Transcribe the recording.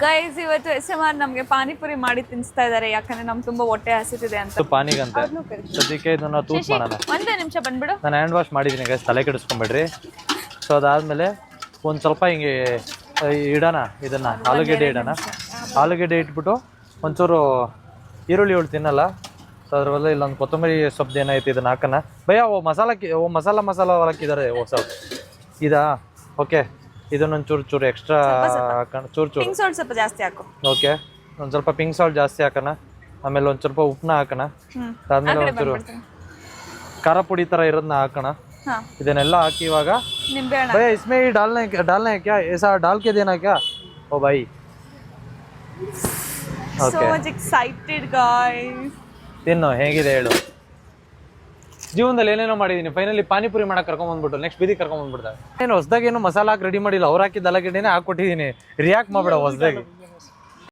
Guys ಇವತ್ತು SMR ನಮ್ಗೆ ಪಾನಿಪುರಿ ಮಾಡಿ ತಿನ್ಸ್ತಾ ಇದಾರೆ ಯಾಕಂದ್ರೆ ನಮ್ಗೆ ತುಂಬಾ ಹೊಟ್ಟೆ ಹಸಿತಿದೆ ಅಂತ. ಪಾನಿಗಂತೆ ಸದ್ಯಕ್ಕೆ ಇದನ್ನ ತೂತ್ ಮಾಡೋಣ. ಒಂದೇ ನಿಮಿಷ ಬಂದ್ಬಿಡು. ನಾನು ಹ್ಯಾಂಡ್ ವಾಶ್ ಮಾಡಿದ್ದೀನಿ ಗೈಸ್, ತಲೆ ಕೆಡಿಸ್ಕೊಂಬೇಡ್ರಿ. ಸೊ ಅದಾದ್ಮೇಲೆ ಒಂದು ಸ್ವಲ್ಪ ಹಿಂಗೆ ಇಡೋಣ, ಇದನ್ನ ಆಲೂಗೆಡ್ಡೆ ಇಡೋಣ. ಆಲೂಗೆಡ್ಡೆ ಇಟ್ಬಿಟ್ಟು ಒಂಚೂರು ಈರುಳ್ಳಿ ಉಳ್ಳು ತಿನ್ನಲ್ಲ, ಸೊ ಅದ್ರಲ್ಲ ಇಲ್ಲೊಂದು ಕೊತ್ತಂಬರಿ ಸೊಪ್ಪು ಏನೈತೆ ಇದನ್ನ ಹಾಕೋಣ. ಭಯ್ಯ ಮಸಾಲ ಹಾಕಿದ್ದಾರೆ ಹೊಸ ಇದಾ. ಓಕೆ, ಇದನ್ನೊಂದು ಚೂರು ಎಕ್ಸ್ಟ್ರಾ ಹಾಕೋಣ, ಚೂರು ಸ್ವಲ್ಪ ಜಾಸ್ತಿ ಹಾಕು. ಓಕೆ, ಒಂದು ಸ್ವಲ್ಪ ಪಿಂಕ್ ಸಾಲ್ಟ್ ಜಾಸ್ತಿ ಹಾಕೋಣ. ಆಮೇಲೆ ಒಂದು ಸ್ವಲ್ಪ ಉಪ್ಪನ್ನ ಹಾಕೋಣ. ಅದಾದ್ಮೇಲೆ ಒಂಚೂರು ಖಾರ ಪುಡಿ ಥರ ಇರೋದನ್ನ ಹಾಕೋಣ. ಇದನ್ನೆಲ್ಲ ಹಾಕಿ ಇವಾಗ ಭಯ್ಯ ಇಸ್ಮೇ ಡಾಲ್ನ ಕ್ಯಾ ऐसा डाल के देना क्या ओ भाई. So much excited guys. ತಿನ್ನು, ಹೇಗಿದೆ ಹೇಳು. ಜೀವನದಲ್ಲಿ ಏನೇನೋ ಮಾಡಿದೀನಿ, ಫೈನಲಿ ಪಾನಿಪುರಿ ಮಾಡಕ್ ಕರ್ಕೊಂಡ್ ಬಂದ್ಬಿಟ್ಟು ನೆಕ್ಸ್ಟ್ ಬೀದಿ ಕರ್ಕೊಂಡ್ ಬಂದ್ಬಿಡ್ತಾರೆ. ಏನು ಹೊಸದಾಗಿ ಏನು ಮಸಾಲ ಹಾಕಿ ರೆಡಿ ಮಾಡಿಲ್ಲ, ಅವ್ರು ಹಾಕಿದ ಆಲೂಗೆಡ್ಡೆನೇ ಹಾಕೊಟ್ಟಿದೀನಿ. ರಿಯಾಕ್ಟ್ ಮಾಡ್ಬೇಡ ಹೊಸದಾಗಿ.